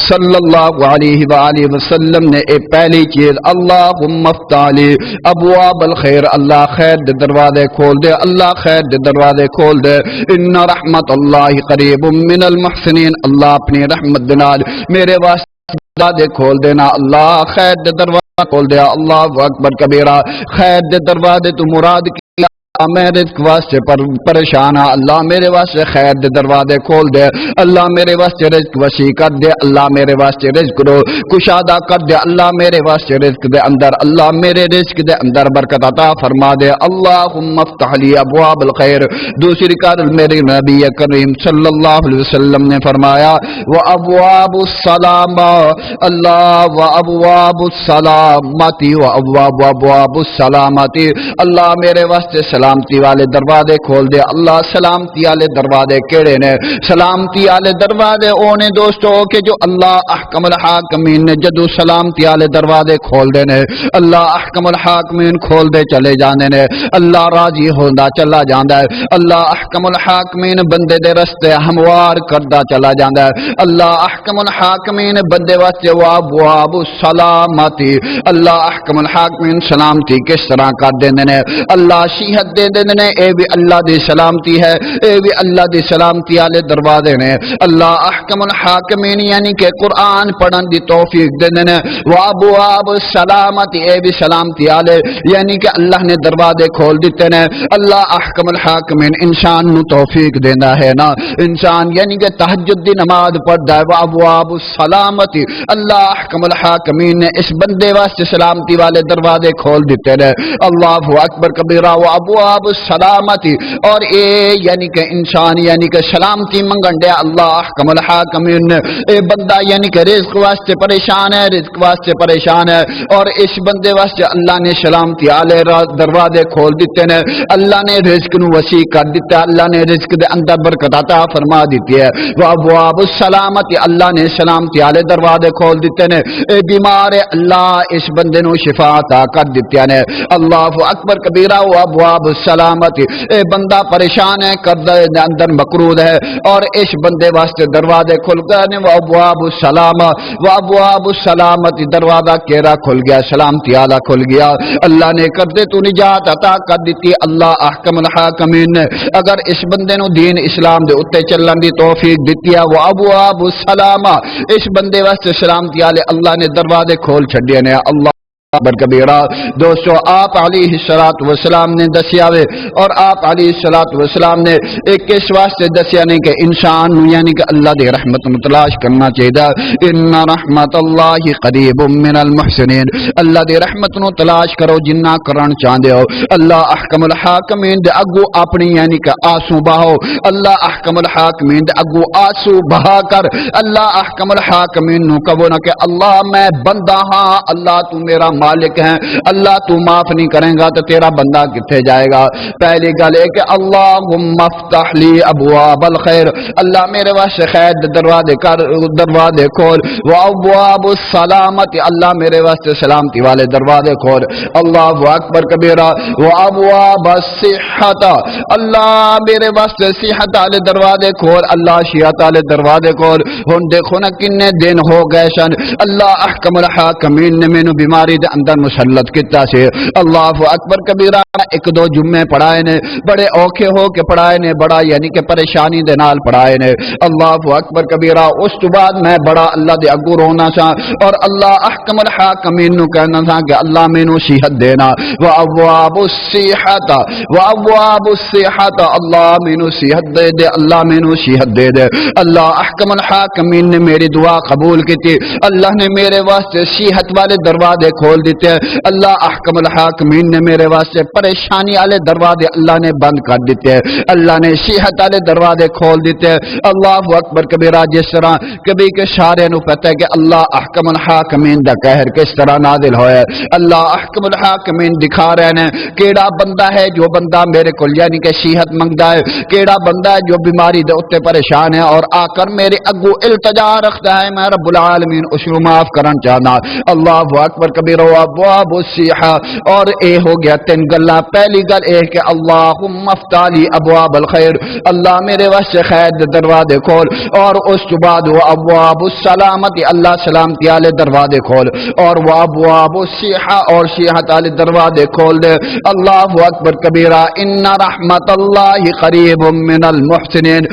Speaker 1: صلی اللہ علیہ وآلہ وسلم نے ایک پہلی چیز اللہم افتح لی ابواب الخیر، اللہ خیر دے دروازے کھول دے، اللہ خیر دے دروازے کھول دے، ان رحمت اللہ قریب من المحسنین، اللہ اپنی رحمت دنال میرے واسطے دروازے کھول دینا، اللہ خیر دے دروازے کھول دیا۔ اللہ اکبر کبیرہ، خیر دے دروازے تو مراد کی میں رزق واسطے پریشان ہاں، اللہ میرے واسطے خیر دے دروازے کھول دے، اللہ میرے واسطے رزق وسیع کر دے، اللہ میرے واسطے رزق رو کشادہ کر دے، اللہ میرے واسطے رزق دے اندر، اللہ میرے رزق دے اندر برکت عطا فرما دے۔ اللہم افتح لی ابواب الخیر۔ دوسری کار میرے نبی کریم صلی اللہ علیہ وسلم نے فرمایا وابواب السلام، اللہ وابواب السلامتی وابواب السلامتی، اللہ میرے واسطے سلامتی والے دروازے کھول دے۔ اللہ سلامتی والے دروازے کیڑے نے؟ سلامتی والے دروازے اونے دوستو کہ جو اللہ احکم الحاکمین نے جدو سلامتی والے دروازے کھول دے نے، اللہ احکم الحاکمین کھول دے چلے جاندے نے، اللہ راضی ہوندا چلا جاندا ہے، اللہ احکم الحاکمین بندے دے رستے ہموار کردا چلا جاندا ہے، اللہ احکم الحاکمین بندے واسطے وابواب السلامتی، اللہ احکم الحاکمین سلامتی کس طرح کر دیندے نے؟ اللہ شیحت دے دیندے نے، اے بھی اللہ دی سلامتی ہے، اے بھی اللہ دی سلامتی والے دروازے نے۔ اللہ احکم الحاکمین یعنی کہ قرآن پڑھن دی توفیق دیندے نے، وابواب السلامتی، اے بھی سلامتی والے یعنی کہ اللہ نے دروازے کھول دیتے نے۔ اللہ احکم الحاکمین انسان نو توفیق دیندا ہے نا، انسان یعنی کہ تہجد دی نماز پڑھدا ہے، وابواب السلامتی، اللہ احکم الحاکمین نے اس بندے واسطے سلامتی والے دروازے کھول دیتے نے۔ اللہ اکبر کبیرہ، وابواب السلامتی، اور اے یعنی کہ انسان یعنی کہ سلامتی منگن دے اللہ احکم الحاکمین نے، اے بندہ یعنی کہ رزق واسطے پریشان ہے، رزق واسطے پریشان ہے، اور اس بندے واسطے اللہ نے سلامتی والے دروازے کھول دیتے نے، اللہ نے رزق نو وسیع کر دیتا ہے، اللہ نے رزق دے اندر برکت عطا فرما دیتی ہے۔ وابواب السلامتی، اللہ نے سلامتی والے دروازے کھول دیتے نے، اے بیمار ہے اللہ اس بندے نو شفا عطا کر دیتے نے۔ اللہ اکبر کبیرہ، وابواب السلامتی، اے بندہ پریشان ہے، قرضے دے اندر مقروض ہے، اور اس بندے واسطے دروازے کھل گئے نے، وہ ابواب السلام و ابواب السلامتی، دروازہ کیرا کھل گیا، سلامتی آلہ کھل گیا، اللہ نے قرضے تو نجات عطا کر دیتی، اللہ احکم الحاکمین نے اگر اس بندے نو دین اسلام دے اتے چلن دی توفیق دیتی ہے، وہ ابواب السلام، اس بندے واسطے سلامتی آلے اللہ نے دروازے کھول چھڈے نے، اللہ اکبر کبیرہ۔ دوستو آپ علیہ الصلوۃ والسلام نے دسیا وے، اور آپ علیہ الصلوۃ والسلام نے ایک اس واسطے دسیا نہیں کہ انسان یعنی کہ اللہ دی رحمت نو تلاش کرنا چاہیے، ان رحمت اللہ قریب من المحسنین، اللہ دی رحمت نو تلاش کرو جنہ کرن چاہندے ہو، اللہ احکم الحاکمین دے اگو اپنی یعنی کہ آنسو بہاؤ، اللہ احکم الحاکمین دے اگو آنسو بہا کر اللہ احکم الحاکمین نو کہو نہ کہ اللہ میں بندہ ہاں، اللہ تو میرا مالک ہیں، اللہ تو معاف نہیں کرے گا تو تیرا بندہ کتنے جائے گا۔ پہلی گل ہے کہ اللہم افتح لی ابواب الخیر، اللہ میرے واسطے خیر دے دروازے کر، دروازے کھول، و ابواب السلامت، اللہ میرے واسطے سلامتی والے دروازے کھول، اللہ اکبر کبیرہ، و ابواب الصحت، اللہ میرے واسطے صحت والے دروازے کھول، اللہ صحت والے دروازے کھول۔ ہن دیکھو نا کنے دن ہو گئے سن، اللہ احکم الحاکمین نے مینوں بیماری دے اندر مسلط کیتا سے، اللہ اکبر کبیرہ، ایک دو جمعے پڑھائے نے، بڑے اوکھے ہو کے پڑھائے نے، بڑا یعنی کہ پریشانی دے نال پڑھائے نے، اللہ اکبر کبیرہ۔ اس تو بعد میں بڑا اللہ دے اگو رونا سا، اور اللہ احکم الحاکمین نو کہنا تھا کہ اللہ مینوں صحت دینا، و ابواب الصحت، و ابواب الصحت، اللہ مینوں صحت دے دے، اللہ مینوں صحت دے دے، اللہ احکم الحاکمین نے میری دعا قبول کی تھی، اللہ نے میرے واسطے صحت والے دروازے کھول دیتے ہیں، اللہ احکم الحاکمین نے میرے واسطے پریشانی والے دروازے اللہ نے بند کر دیتے ہیں، اللہ نے صحت والے دروازے کھول دیتے ہیں، اللہ اکبر کبیرہ۔ جس طرح کبھی کے سارے نو پتہ ہے کہ اللہ احکم الحاکمین دا قہر کس طرح نازل ہویا ہے، اللہ احکم الحاکمین دکھا رہے ہیں کیڑا بندہ ہے جو بندہ میرے کو یعنی کہ صحت منگتا ہے، کیڑا بندہ ہے جو بیماری دے اتے پریشان ہے اور آ کر میرے اگو التجا رکھتا ہے، میں رب العالمین اس کو معاف کرن چاہنا، اللہ اکبر کبیرہ۔ ابواب الصحہ، اور اے ہو گیا تین گلاں، پہلی گل اے کہ اللہم افتح لی ابواب الخیر، اللہ میرے واسطے خیر دے دروازے کھول، اور اس کے بعد وہ ابواب السلامت، اللہ سلامتی والے دروازے کھول، اور وہ ابواب الصحہ، اور صحت والے دروازے کھول دے، اللہ اکبر کبیرہ۔ ان رحمت اللہ قریب من المحسنین،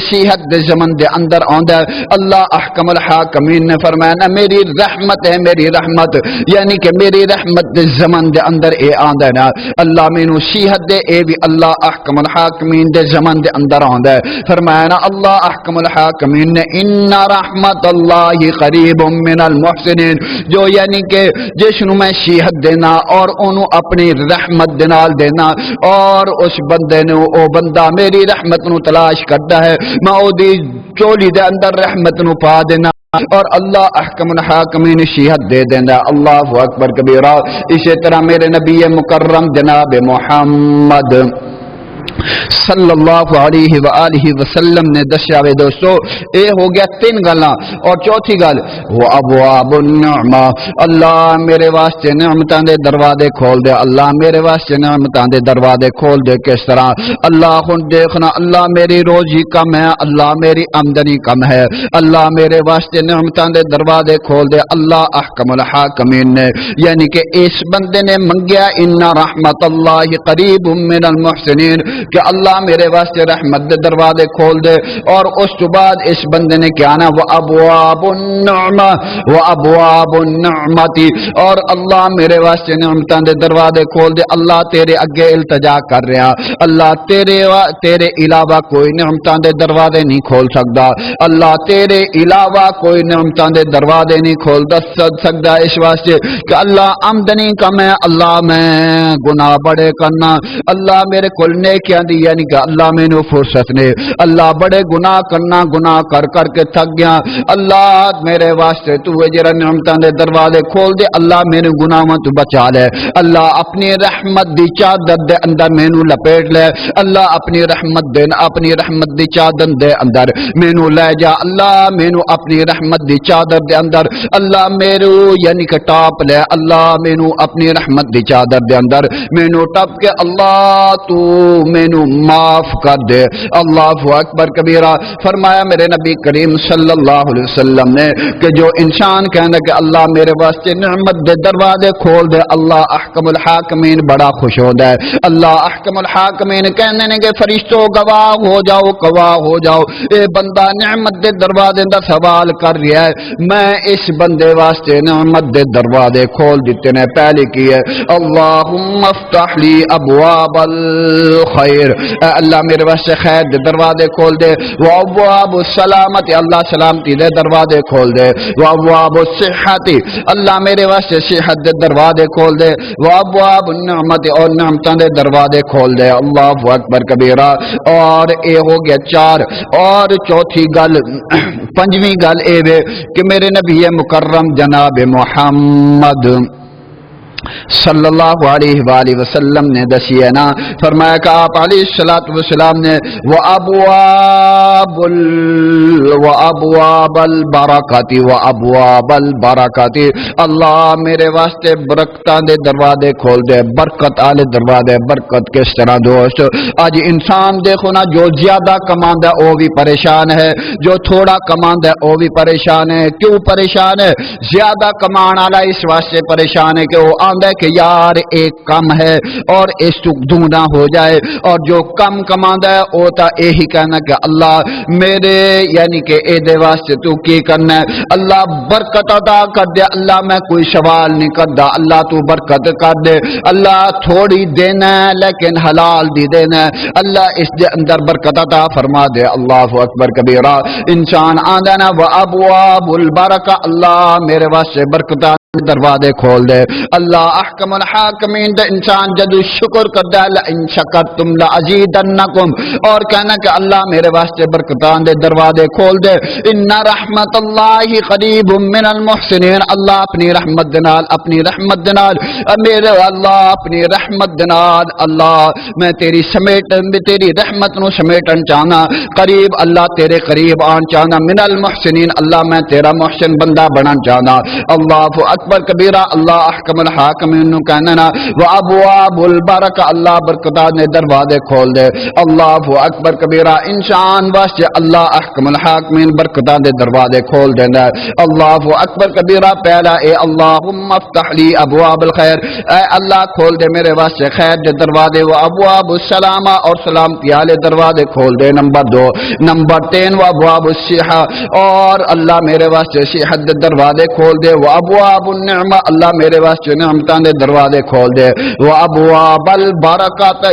Speaker 1: صحت دے زمن دے اندر آندا ہے، اللہ احکم الحاکمین نے فرمایا نا میری رحمت ہے، میری رحمت یعنی کہ میری رحمت دے زمن دے اندر اے آندا ہے نا، اللہ مینوں صحت دے، اے بھی اللہ احکم الحاکمین دے زمن دے اندر آندا ہے، فرمایا نا اللہ احکم الحاکمین نے ان رحمت اللہ قریب من المحسنین، جو یعنی کہ جس نو میں صحت دینا اور اونوں اپنی رحمت دے نال دینا، اور اس بندے نو او بندہ میری رحمت نو تلاش کرتا ہے، میں او دی چولی دے اندر رحمت نو پا دینا، اور اللہ احکم الحاکمین صحت دے دینا، اللہ اکبر کبیرہ۔ اسی طرح میرے نبی مکرم جناب محمد صلی اللہ علیہ وآلہ وسلم نے دسیا وے دوستو، اے ہو گیا تین گلاں، اور چوتھی گل وہ ابواب النعمہ، اللہ میرے واسطے نعمتاں دے دروازے کھول دے، اللہ میرے واسطے نعمتاں دے دروازے کھول دے۔ کس طرح؟ اللہ ہن دیکھنا، اللہ میری روزی کم ہے، اللہ میری آمدنی کم ہے، اللہ میرے واسطے نعمتاں دے دروازے کھول دے، اللہ احکم الحاکمین نے یعنی کہ اس بندے نے منگیا ان رحمت اللہ قریب من المحسنین، کہ اللہ میرے واسطے رحمت دے دروازے کھول دے، اور اس کے بعد اس بندے نے کیا نا وہ ابواب النعمہ، وہ ابواب النعمتی، اور اللہ میرے واسطے نعمتاں دے دروازے کھول دے، اللہ تیرے اگے التجا کر رہا، اللہ تیرے علاوہ کوئی نعمتاں دے دروازے نہیں کھول سکتا، اللہ تیرے علاوہ کوئی نعمتاں دے دروازے نہیں کھول سکتا، اس واسطے کہ اللہ آمدنی کم ہے، اللہ میں گناہ بڑے کرنا، اللہ میرے کول نیکیاں بندیاں دی یعنی کہ اللہ مینوں فرصت نے اللہ بڑے گناہ کرنا گناہ کر کر کے تھک گیا اللہ میرے واسطے تو جڑا نعمتاں دے دروازے کھول دے اللہ میرے گناہاں تو بچا لے اللہ اپنی رحمت دی چادر دے اندر مینوں لپیٹ لے اللہ اپنی رحمت دی چادر دے اندر مینوں لے جا اللہ مینوں اپنی رحمت دی چادر دے اندر اللہ میرو یعنی کہ ٹاپ لے اللہ مینوں اپنی رحمت دی چادر دے اندر مینوں ٹپ کے اللہ تو مینوں معاف کر دے اللہ اکبر کبیرہ فرمایا میرے نبی کریم صلی اللہ علیہ وسلم نے کہ جو انسان کہنا کہ اللہ میرے واسطے نعمت دے دروازے کھول دے اللہ احکم الحاکمین بڑا خوش ہوتا ہے اللہ احکم الحاکمین کہنے نے کہ فرشتوں گواہ ہو جاؤ اے بندہ نعمت دے دروازے دا سوال کر رہا ہے میں اس بندے واسطے نعمت دے دروازے کھول دیتے نے پہلے کی ہے اللہم افتح لی ابواب الخیر اے اللہ میرے واسطے خیر دے دروازے کھول دے و ابواب السلامت اللہ سلامتی دے دروازے کھول دے و ابواب الصحت اللہ میرے واسطے صحت دے دروازے کھول دے و ابواب النعمت اور نعمتاں دے دروازے کھول دے اللہ اکبر کبیرہ اور اے ہو گیا چار اور چوتھی گل پنجویں گل اے وے کہ میرے نبی مکرم جناب محمد صلی اللہ علیہ وآلہ وسلم نے دسی ہے نا فرمایا کہ آپ علیہ السلام نے وَأَبْوَابَ الْبَرَكَاتِ اللہ میرے واسطے برکتاں دے دروازے کھول دے برکت آلے دروازے برکت کس طرح دوست آج انسان دیکھو نا جو زیادہ کماندا ہے وہ بھی پریشان ہے جو تھوڑا کماندا ہے وہ بھی پریشان ہے کیوں پریشان ہے زیادہ کمان والا اس واسطے پریشان ہے کہ وہ آندا ہے کہ یار ایک کم ہے اور اس تو دگنا ہو جائے اور جو کم کماندا ہے وہ تا یہی کہنا کہ اللہ میرے یعنی کہ اے دے واسطے تو کی کرنا ہے اللہ برکت عطا کر دے اللہ میں کوئی سوال نہیں کردا اللہ تو برکت کر دے اللہ تھوڑی دینا ہے لیکن حلال دی دینا ہے اللہ اس دے اندر برکت عطا فرما دے اللہ اکبر کبیرہ انسان آندا نا وابواب البرکہ اللہ میرے واسطے برکت دروازے کھول دے اللہ احکم الحاکمین دے انسان جدو شکر کردا ہے لئن شکرتم لازیدنکم اور کہنا کہ اللہ میرے واسطے برکتان دے دروازے کھول دے ان رحمت اللہ قریب من المحسنین اللہ اپنی رحمت دنال میرے اللہ اپنی رحمت دنال اللہ میں تیری رحمت نو سمیٹن چاہنا قریب اللہ تیرے قریب آن چاہنا من المحسنین اللہ میں تیرا محسن بندہ بنان چاہنا اللہ اکبر کبیرہ اللہ احکم الحاکمین کہنا و ابواب البرکہ اللہ برکتات نے دروازے کھول دے اللہ اکبر کبیرہ انسان واسطے اللہ احکم الحاکمین برکتات دے دروازے کھول دینا اللہ اکبر کبیرہ پہلا اے اللہم افتح لی ابواب الخیر اے اللہ کھول دے میرے واسطے خیر دے دروازے و ابواب السلامہ اور سلامتی والے دروازے کھول دے نمبر 2 نمبر 3 و ابواب الصحہ اور اللہ میرے واسطے صحت دے دروازے کھول دے و ابواب النعمہ اللہ میرے واسطے نعمتاں دے دروازے کھول دے و ابواب البرکات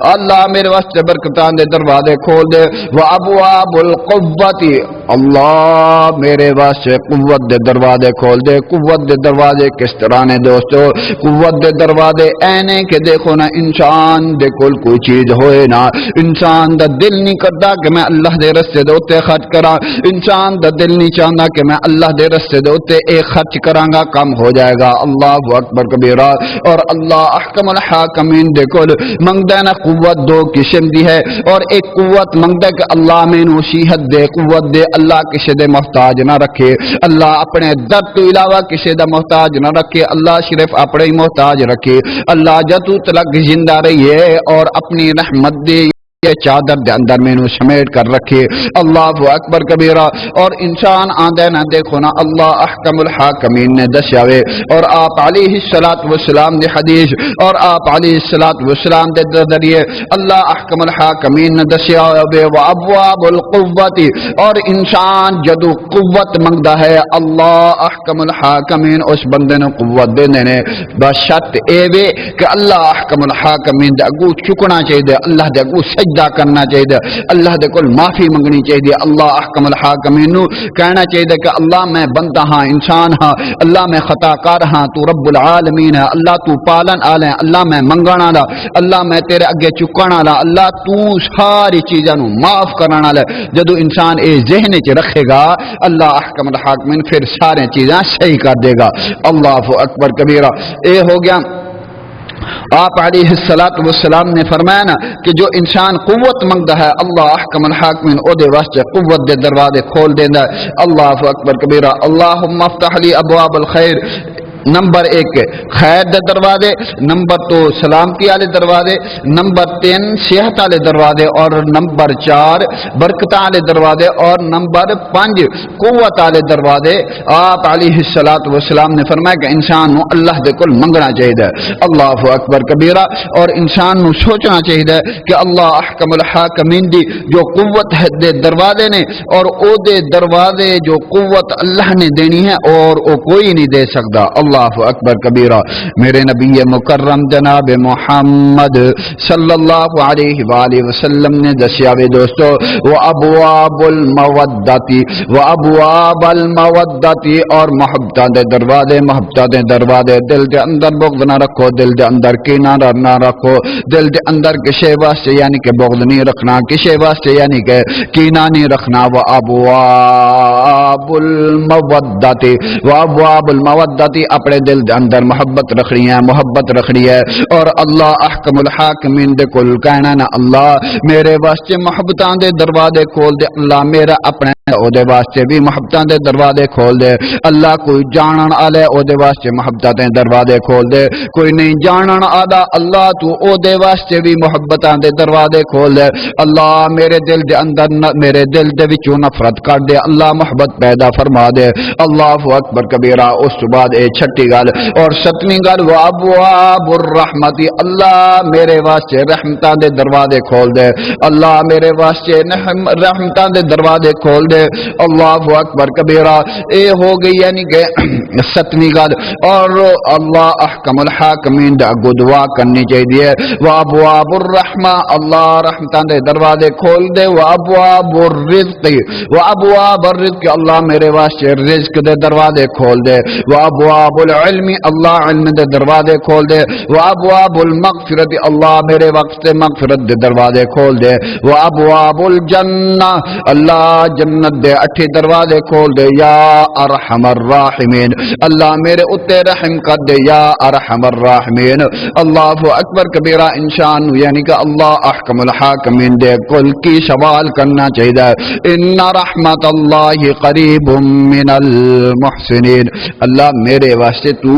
Speaker 1: اللہ میرے واسطے برکتاں دے دروازے کھول دے و ابواب القوت اللہ میرے واسطے قوت دے دروازے کھول دے قوت دے دروازے کس طرح نے دوستو قوت دے دروازے اینے کہ دیکھو نا انسان دے کول کوئی چیز ہوئے نا انسان دا دل نہیں کردا کہ میں اللہ دے رستے دے اوتے خرچ کراں انسان دا دل نہیں چاہتا کہ میں اللہ دے رستے دے اوتے ایک خرچ کراں گا کم ہو جائے گا اللہ اکبر کبیرہ اور اللہ احکم الحاکمین دے کول منگدا نا قوت دو قسم دی ہے اور ایک قوت منگدا کہ اللہ مینوں صحت دے قوت دے اللہ کسی دے محتاج نہ رکھے اللہ اپنے درد تو علاوہ کسی دا محتاج نہ رکھے اللہ صرف اپنے ہی محتاج رکھے اللہ جتو تلک زندہ رہیے اور اپنی رحمت دے یہ چادر دے اندر میں سمیٹ کر رکھے اللہ اکبر کبیرہ اور انسان آندے نہ دیکھو نا اللہ احکم الحاکمین نے دسیاوے اور آپ علیہ السلام دے حدیث اور آپ علیہ السلام دے ذریعے اللہ احکم الحاکمین نے دسیاوے و ابواب القوت اور انسان جدو قوت منگدا ہے اللہ احکم الحاکمین اس بندے نے قوت دینے نے بس شرط اے وے کہ اللہ احکم الحاکمین دے اگو چکنا چاہیے اللہ دے اگو سجدہ سجدہ کرنا چاہیے، اللہ دے کول معافی منگنی چاہیے، اللہ احکم الحاکمین نو کہنا چاہیے کہ اللہ میں بندہ ہاں، انسان ہاں، اللہ میں خطا کار ہاں، تو رب العالمین ہے، اللہ تو پالن آلے، اللہ میں منگن والا، اللہ میں تیرے اگے چکن والا، اللہ تو ساری چیزاں نو معاف کرن والا۔ جدو انسان اے ذہن وچ رکھے گا اللہ احکم الحاکمین پھر ساری چیزاں صحیح کر دے گا۔ اللہ اکبر کبیرہ۔ اے ہو گیا آپ علیہ السلام نے فرمایا نا کہ جو انسان قوت منگتا ہے اللہ احکم الحاکمین او دے واسطے قوت دے دروازے کھول دیندا ہے۔ اللہ اکبر کبیرہ۔ اللہم افتح لی ابواب الخیر، نمبر 1 خیر دے دروازے، نمبر 2 سلامتی والے دروازے، نمبر 3 صحت والے دروازے، اور نمبر 4 برکت والے دروازے، اور نمبر 5 قوت والے دروازے۔ آپ علیہ السلام نے فرمایا کہ انسان نو اللہ دے کول منگنا چاہیے، اللہ اکبر کبیرہ، اور انسان نو سوچنا چاہیے کہ اللہ احکم الحاکمین دی جو قوت ہے دے دروازے نے، اور او دے دروازے جو قوت اللہ نے دینی ہے اور او کوئی نہیں دے سکتا۔ اللہ اکبر کبیرہ۔ میرے نبی مکرم جناب محمد صلی اللہ علیہ وآلہ وسلم نے دسیا وے دوستو، وابواب المودتی، وابواب المودتی، اور محبتاں دے دروازے، محبتاں دے دروازے۔ دل دے اندر بغض نہ رکھو، دل دے اندر کینہ نہ رکھو، دل دے اندر کسی واسطے یعنی کہ بغض نہیں رکھنا، کسی واسطے یعنی کہ کینہ نہیں رکھنا۔ وابواب المودتی، وابواب المودتی، اپنے دل دے اندر محبت رکھنی ہے، محبت رکھنی ہے۔ اور اللہ احکم الحاکمین دے کول کہنا نا اللہ میرے واسطے محبتاں دے دروازے کھول دے، اللہ میرا اپنے او دے واسطے بھی محبتاں دے دروازے کھول دے۔ اللہ کوئی جانن والے او دے واسطے محبتاں دے دروازے کھول دے، کوئی نہیں جانن والا اللہ تو او دے واسطے بھی محبتاں دے دروازے کھول دے۔ اللہ میرے دل دے اندر میرے دل دے وچوں نفرت کر دے، اللہ محبت پیدا فرما دے۔ اللہ اکبر کبیرہ۔ اس تو بعد اے چھٹی گل اور ستویں گل، وابواب الرحمت، اللہ میرے واسطے رحمتاں دے دروازے کھول دے، اللہ میرے واسطے رحمتاں دے دروازے کھول دے۔ اللہ اکبر کبیرہ۔ اے ہو گئی یعنی کہ ستویں گل۔ اور اللہ احکم الحاکمین دا اگو دعا کرنی چاہیے، وابواب الرحمہ، اللہ رحمتاں دے دروازے کھول دے۔ وابواب الرزق، وابواب الرزق، اللہ میرے واسطے رزق دے دروازے کھول دے۔ وابواب العلم، اللہ علم دے دروازے کھول دے۔ وابواب المغفرت، اللہ میرے وقت مغفرت دے دروازے کھول دے۔ وابواب الجنہ، اللہ جنت دے 8 دروازے کھول دے۔ یا ارحم الراحمین، اللہ میرے اتے رحم کر دے، یا ارحم الراحمین۔ اللہ اکبر کبیرہ۔ انسان یعنی کہ اللہ احکم الحاکمین دے کل کی سوال کرنا چاہیے، ان رحمت اللہ قریب من المحسنین، اللہ میرے واسطے تو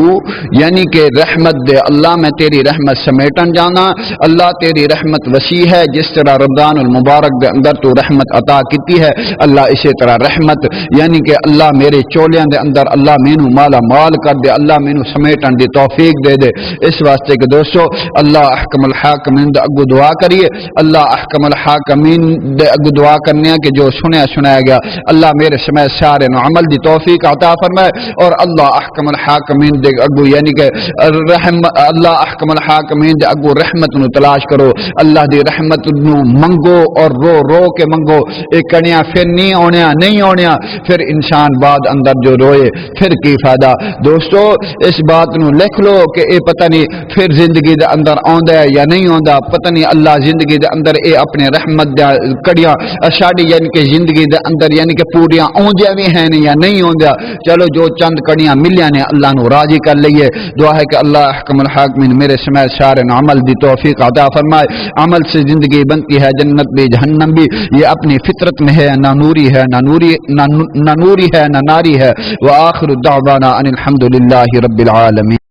Speaker 1: یعنی کہ رحمت دے، اللہ میں تیری رحمت سمیٹن جانا، اللہ تیری رحمت وسیع ہے، جس طرح رمضان المبارک دے اندر تو رحمت عطا کیتی ہے، اللہ اسی طرح رحمت یعنی کہ اللہ میرے چولیاں دے اندر اللہ مینو مالا مال کر دے، اللہ مینو سمیٹن دی توفیق دے دے۔ اس واسطے کہ دوستو اللہ احکم الحاکمین دے اگو دعا کریے، اللہ احکم الحاکمین دے اگو دعا کرنے کہ جو سنایا گیا اللہ میرے سمیت سارے نو عمل دی توفیق عطا فرمائے، اور اللہ احکم الحاکمین دے اگو یعنی کہ اللہ احکم الحاکمین دے اگو رحمت نو تلاش کرو، اللہ دی رحمت نو منگو اور رو رو کے منگو۔ ایک کنیاں پھر نہیں آنیا نہیں آنیا، پھر انسان بعد اندر جو روئے پھر کی فائدہ۔ دوستو اس بات نو لکھ لو کہ اے پتہ نہیں پھر زندگی دے اندر آندا ہے یا نہیں آندا، پتہ نہیں اللہ زندگی دے اندر اے اپنے رحمت دے کڑیاں ساڈی یعنی کہ زندگی دے اندر یعنی کہ پوریاں آندیاں بھی ہیں یا نہیں آندیاں، چلو جو چند کڑیاں ملیاں نے اللہ نو راضی کر لئیے۔ دعا ہے کہ اللہ احکم الحاکمین میرے سمیت سارے عمل دی توفیق عطا فرمائے۔ عمل سے زندگی بنتی ہے، جنت بھی جہنم بھی، یہ اپنی فطرت میں ہے، نہ نوری ہے نہ نوری ہے نہ ناری ہے۔ وآخر دعوانا ان الحمد للہ رب العالمین۔